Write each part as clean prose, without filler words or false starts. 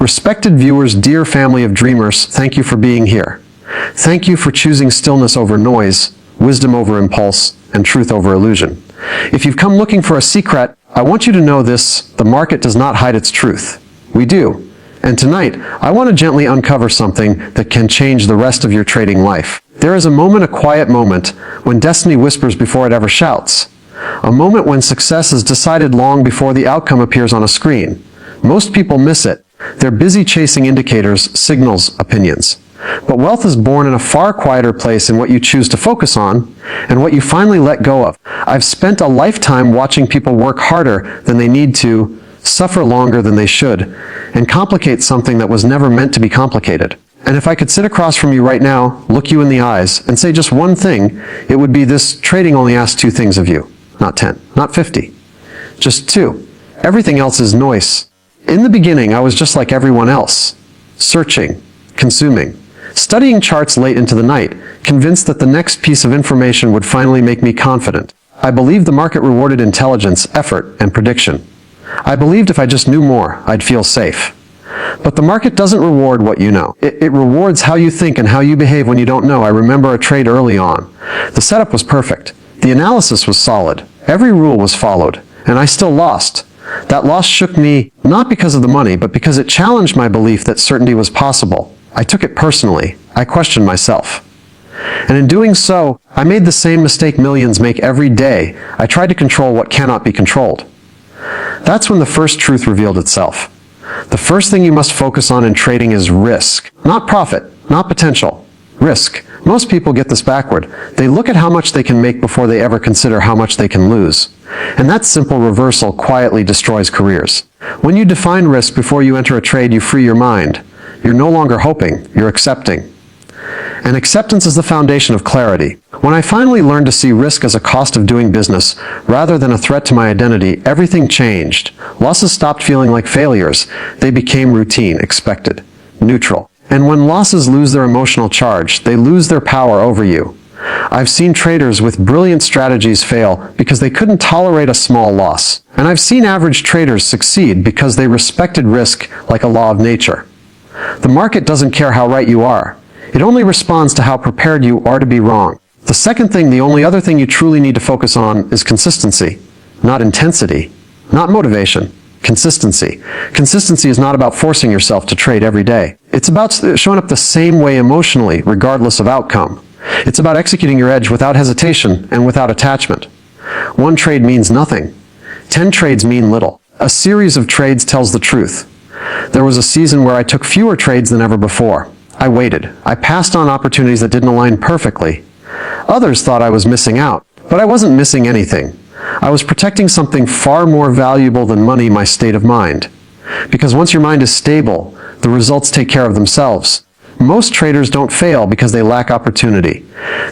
Respected viewers, dear family of dreamers, thank you for being here. Thank you for choosing stillness over noise, wisdom over impulse, and truth over illusion. If you've come looking for a secret, I want you to know this: the market does not hide its truth. We do. And tonight, I want to gently uncover something that can change the rest of your trading life. There is a moment, a quiet moment, when destiny whispers before it ever shouts. A moment when success is decided long before the outcome appears on a screen. Most people miss it. They're busy chasing indicators, signals, opinions. But wealth is born in a far quieter place in what you choose to focus on and what you finally let go of. I've spent a lifetime watching people work harder than they need to, suffer longer than they should, and complicate something that was never meant to be complicated. And if I could sit across from you right now, look you in the eyes, and say just one thing, it would be this: trading only asks 2 things of you. Not 10, not 50. Just 2. Everything else is noise. In the beginning, I was just like everyone else. Searching, consuming, studying charts late into the night, convinced that the next piece of information would finally make me confident. I believed the market rewarded intelligence, effort, and prediction. I believed if I just knew more, I'd feel safe. But the market doesn't reward what you know. It rewards how you think and how you behave when you don't know. I remember a trade early on. The setup was perfect. The analysis was solid. Every rule was followed. And I still lost. That loss shook me, not because of the money, but because it challenged my belief that certainty was possible. I took it personally. I questioned myself. And in doing so, I made the same mistake millions make every day. I tried to control what cannot be controlled. That's when the first truth revealed itself. The first thing you must focus on in trading is risk. Not profit, not potential. Risk. Most people get this backward. They look at how much they can make before they ever consider how much they can lose. And that simple reversal quietly destroys careers. When you define risk before you enter a trade, you free your mind. You're no longer hoping, you're accepting. And acceptance is the foundation of clarity. When I finally learned to see risk as a cost of doing business, rather than a threat to my identity, everything changed. Losses stopped feeling like failures. They became routine, expected, neutral. And when losses lose their emotional charge, they lose their power over you. I've seen traders with brilliant strategies fail because they couldn't tolerate a small loss. And I've seen average traders succeed because they respected risk like a law of nature. The market doesn't care how right you are. It only responds to how prepared you are to be wrong. The second thing, the only other thing you truly need to focus on, is consistency. Not intensity. Not motivation. Consistency. Consistency is not about forcing yourself to trade every day. It's about showing up the same way emotionally, regardless of outcome. It's about executing your edge without hesitation and without attachment. 1 trade means nothing. 10 trades mean little. A series of trades tells the truth. There was a season where I took fewer trades than ever before. I waited. I passed on opportunities that didn't align perfectly. Others thought I was missing out, but I wasn't missing anything. I was protecting something far more valuable than money: my state of mind. Because once your mind is stable, the results take care of themselves. Most traders don't fail because they lack opportunity.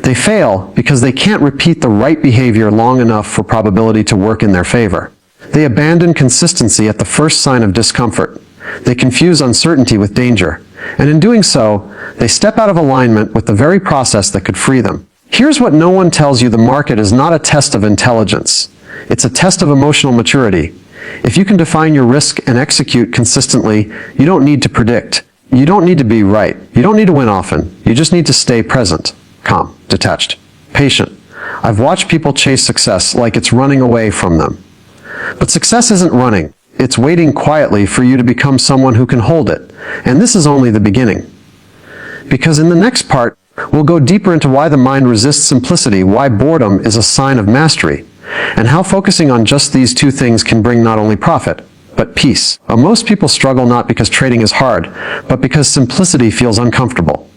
They fail because they can't repeat the right behavior long enough for probability to work in their favor. They abandon consistency at the first sign of discomfort. They confuse uncertainty with danger. And in doing so, they step out of alignment with the very process that could free them. Here's what no one tells you: the market is not a test of intelligence. It's a test of emotional maturity. If you can define your risk and execute consistently, you don't need to predict. You don't need to be right. You don't need to win often. You just need to stay present, calm, detached, patient. I've watched people chase success like it's running away from them. But success isn't running. It's waiting quietly for you to become someone who can hold it. And this is only the beginning. Because in the next part, we'll go deeper into why the mind resists simplicity, why boredom is a sign of mastery, and how focusing on just these 2 things can bring not only profit, but peace. Most people struggle not because trading is hard, but because simplicity feels uncomfortable.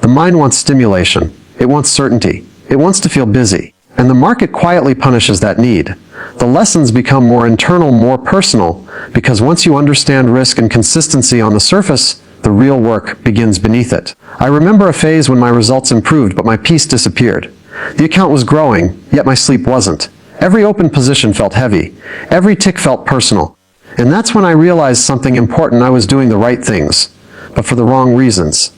The mind wants stimulation. It wants certainty. It wants to feel busy. And the market quietly punishes that need. The lessons become more internal, more personal, because once you understand risk and consistency on the surface, the real work begins beneath it. I remember a phase when my results improved, but my peace disappeared. The account was growing, yet my sleep wasn't. Every open position felt heavy. Every tick felt personal. And that's when I realized something important: I was doing the right things, but for the wrong reasons.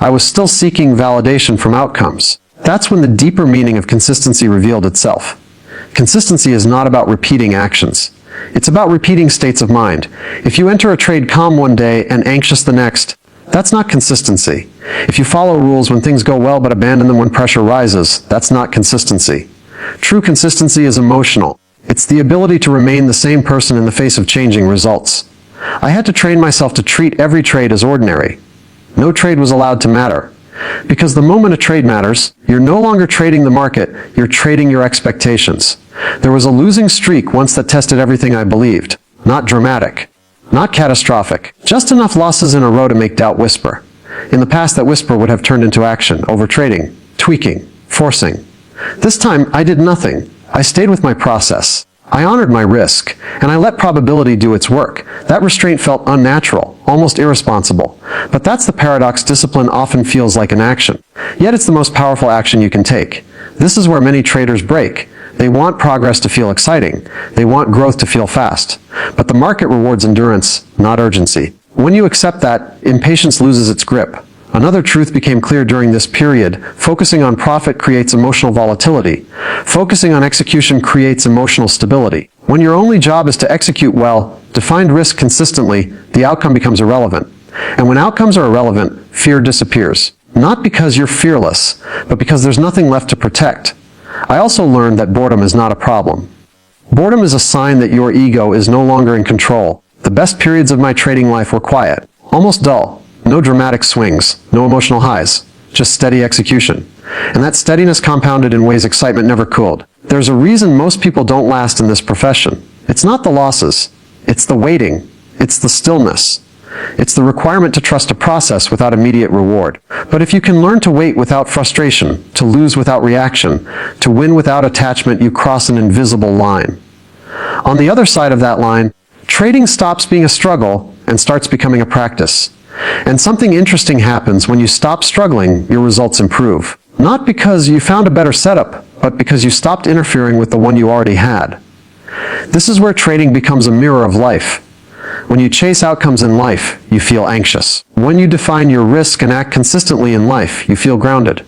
I was still seeking validation from outcomes. That's when the deeper meaning of consistency revealed itself. Consistency is not about repeating actions. It's about repeating states of mind. If you enter a trade calm one day and anxious the next, that's not consistency. If you follow rules when things go well but abandon them when pressure rises, that's not consistency. True consistency is emotional. It's the ability to remain the same person in the face of changing results. I had to train myself to treat every trade as ordinary. No trade was allowed to matter. Because the moment a trade matters, you're no longer trading the market, you're trading your expectations. There was a losing streak once that tested everything I believed. Not dramatic. Not catastrophic. Just enough losses in a row to make doubt whisper. In the past, that whisper would have turned into action, overtrading, tweaking, forcing. This time, I did nothing. I stayed with my process. I honored my risk, and I let probability do its work. That restraint felt unnatural, almost irresponsible. But that's the paradox. Discipline often feels like an action. Yet it's the most powerful action you can take. This is where many traders break. They want progress to feel exciting. They want growth to feel fast. But the market rewards endurance, not urgency. When you accept that, impatience loses its grip. Another truth became clear during this period. Focusing on profit creates emotional volatility. Focusing on execution creates emotional stability. When your only job is to execute well, define risk consistently, the outcome becomes irrelevant. And when outcomes are irrelevant, fear disappears. Not because you're fearless, but because there's nothing left to protect. I also learned that boredom is not a problem. Boredom is a sign that your ego is no longer in control. The best periods of my trading life were quiet, almost dull. No dramatic swings, no emotional highs, just steady execution. And that steadiness compounded in ways excitement never could. There's a reason most people don't last in this profession. It's not the losses, it's the waiting, it's the stillness. It's the requirement to trust a process without immediate reward. But if you can learn to wait without frustration, to lose without reaction, to win without attachment, you cross an invisible line. On the other side of that line, trading stops being a struggle and starts becoming a practice. And something interesting happens when you stop struggling, your results improve. Not because you found a better setup, but because you stopped interfering with the one you already had. This is where trading becomes a mirror of life. When you chase outcomes in life, you feel anxious. When you define your risk and act consistently in life, you feel grounded.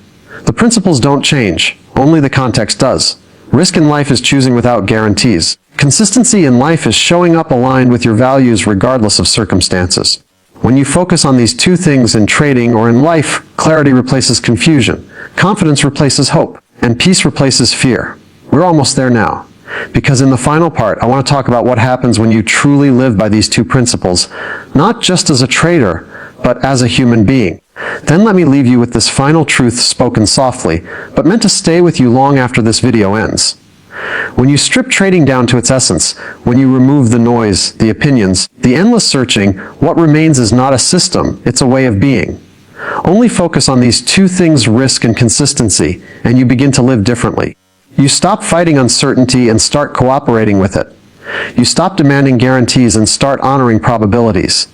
The principles don't change, only the context does. Risk in life is choosing without guarantees. Consistency in life is showing up aligned with your values regardless of circumstances. When you focus on these two things in trading or in life, clarity replaces confusion, confidence replaces hope, and peace replaces fear. We're almost there now. Because in the final part, I want to talk about what happens when you truly live by these two principles, not just as a trader, but as a human being. Then let me leave you with this final truth spoken softly, but meant to stay with you long after this video ends. When you strip trading down to its essence, when you remove the noise, the opinions, the endless searching, what remains is not a system, it's a way of being. Only focus on these two things, risk and consistency, and you begin to live differently. You stop fighting uncertainty and start cooperating with it. You stop demanding guarantees and start honoring probabilities.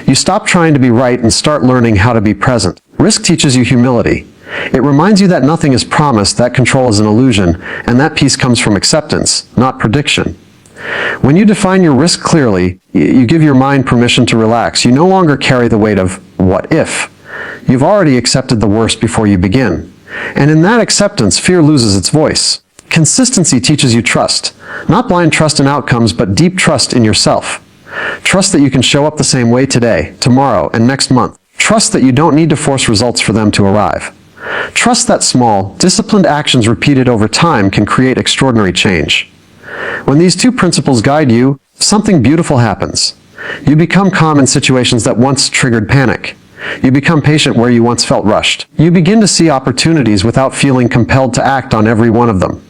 You stop trying to be right and start learning how to be present. Risk teaches you humility. It reminds you that nothing is promised, that control is an illusion, and that peace comes from acceptance, not prediction. When you define your risk clearly, you give your mind permission to relax. You no longer carry the weight of what if. You've already accepted the worst before you begin. And in that acceptance, fear loses its voice. Consistency teaches you trust. Not blind trust in outcomes, but deep trust in yourself. Trust that you can show up the same way today, tomorrow, and next month. Trust that you don't need to force results for them to arrive. Trust that small, disciplined actions repeated over time can create extraordinary change. When these two principles guide you, something beautiful happens. You become calm in situations that once triggered panic. You become patient where you once felt rushed. You begin to see opportunities without feeling compelled to act on every one of them.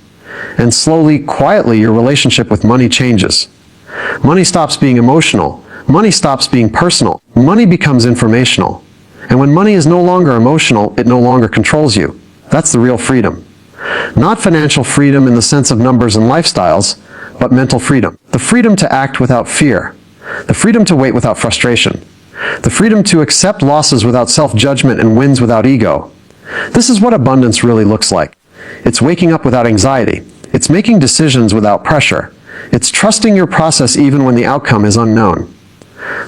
And slowly, quietly, your relationship with money changes. Money stops being emotional. Money stops being personal. Money becomes informational. And when money is no longer emotional, it no longer controls you. That's the real freedom. Not financial freedom in the sense of numbers and lifestyles, but mental freedom. The freedom to act without fear. The freedom to wait without frustration. The freedom to accept losses without self-judgment and wins without ego. This is what abundance really looks like. It's waking up without anxiety. It's making decisions without pressure. It's trusting your process even when the outcome is unknown.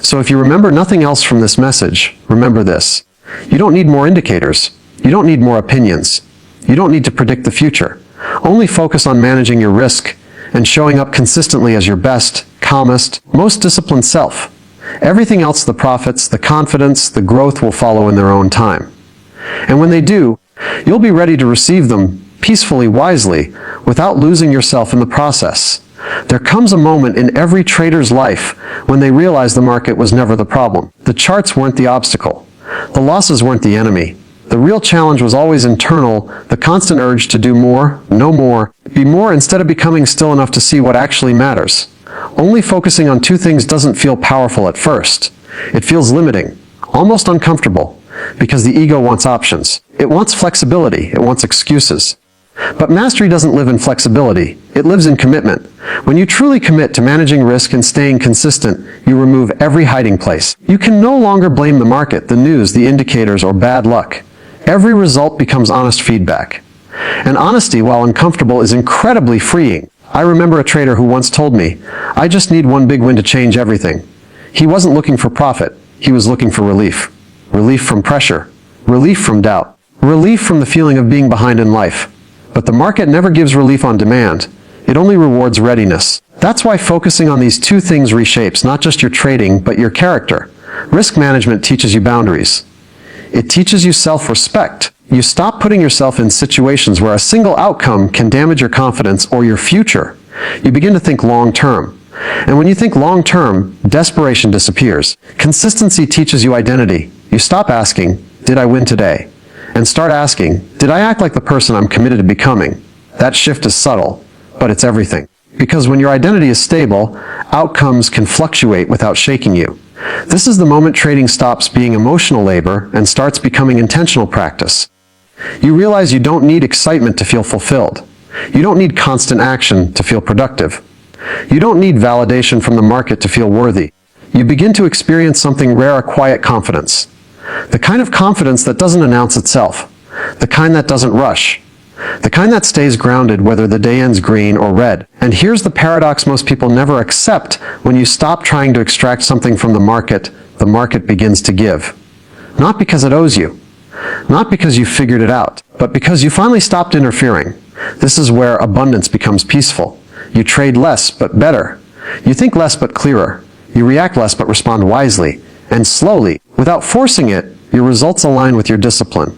So if you remember nothing else from this message, remember this. You don't need more indicators. You don't need more opinions. You don't need to predict the future. Only focus on managing your risk and showing up consistently as your best, calmest, most disciplined self. Everything else, the profits, the confidence, the growth will follow in their own time. And when they do, you'll be ready to receive them peacefully, wisely, without losing yourself in the process. There comes a moment in every trader's life when they realize the market was never the problem. The charts weren't the obstacle. The losses weren't the enemy. The real challenge was always internal, the constant urge to do more, know more, be more instead of becoming still enough to see what actually matters. Only focusing on two things doesn't feel powerful at first. It feels limiting, almost uncomfortable, because the ego wants options. It wants flexibility. It wants excuses. But mastery doesn't live in flexibility. It lives in commitment. When you truly commit to managing risk and staying consistent, you remove every hiding place. You can no longer blame the market, the news, the indicators, or bad luck. Every result becomes honest feedback. And honesty, while uncomfortable, is incredibly freeing. I remember a trader who once told me, "I just need one big win to change everything." He wasn't looking for profit. He was looking for relief. Relief from pressure. Relief from doubt. Relief from the feeling of being behind in life. But the market never gives relief on demand. It only rewards readiness. That's why focusing on these two things reshapes not just your trading, but your character. Risk management teaches you boundaries. It teaches you self-respect. You stop putting yourself in situations where a single outcome can damage your confidence or your future. You begin to think long-term. And when you think long-term, desperation disappears. Consistency teaches you identity. You stop asking, "Did I win today?" and start asking, "Did I act like the person I'm committed to becoming?" That shift is subtle, but it's everything. Because when your identity is stable, outcomes can fluctuate without shaking you. This is the moment trading stops being emotional labor and starts becoming intentional practice. You realize you don't need excitement to feel fulfilled. You don't need constant action to feel productive. You don't need validation from the market to feel worthy. You begin to experience something rare, a quiet confidence. The kind of confidence that doesn't announce itself. The kind that doesn't rush. The kind that stays grounded whether the day ends green or red. And here's the paradox most people never accept. When you stop trying to extract something from the market begins to give. Not because it owes you. Not because you figured it out, but because you finally stopped interfering. This is where abundance becomes peaceful. You trade less, but better. You think less, but clearer. You react less, but respond wisely. And slowly, without forcing it, your results align with your discipline.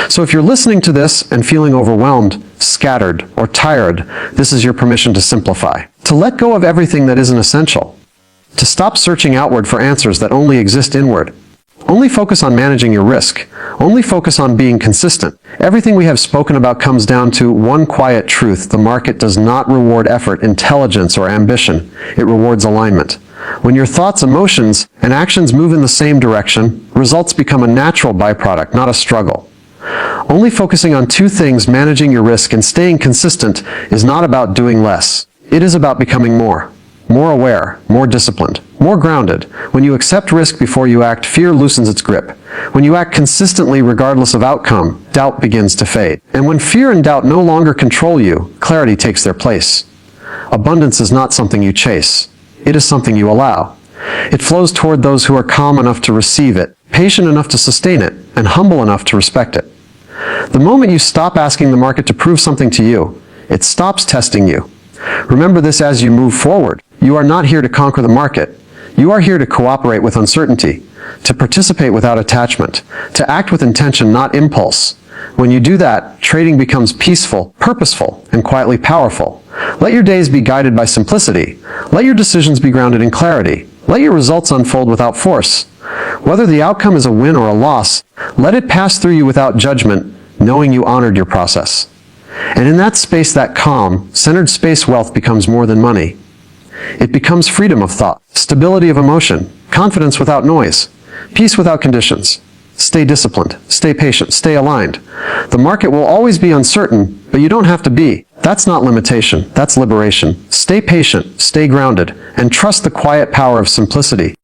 So if you're listening to this and feeling overwhelmed, scattered, or tired, this is your permission to simplify. To let go of everything that isn't essential. To stop searching outward for answers that only exist inward. Only focus on managing your risk. Only focus on being consistent. Everything we have spoken about comes down to one quiet truth. The market does not reward effort, intelligence, or ambition. It rewards alignment. When your thoughts, emotions, and actions move in the same direction, results become a natural byproduct, not a struggle. Only focusing on two things, managing your risk and staying consistent, is not about doing less. It is about becoming more. More aware, more disciplined, more grounded. When you accept risk before you act, fear loosens its grip. When you act consistently regardless of outcome, doubt begins to fade. And when fear and doubt no longer control you, clarity takes their place. Abundance is not something you chase. It is something you allow. It flows toward those who are calm enough to receive it, patient enough to sustain it, and humble enough to respect it. The moment you stop asking the market to prove something to you, it stops testing you. Remember this as you move forward. You are not here to conquer the market. You are here to cooperate with uncertainty, to participate without attachment, to act with intention, not impulse. When you do that, trading becomes peaceful, purposeful, and quietly powerful. Let your days be guided by simplicity. Let your decisions be grounded in clarity. Let your results unfold without force. Whether the outcome is a win or a loss, let it pass through you without judgment, knowing you honored your process. And in that space, that calm, centered space, wealth becomes more than money. It becomes freedom of thought, stability of emotion, confidence without noise, peace without conditions. Stay disciplined, stay patient, stay aligned. The market will always be uncertain, but you don't have to be. That's not limitation, that's liberation. Stay patient, stay grounded, and trust the quiet power of simplicity.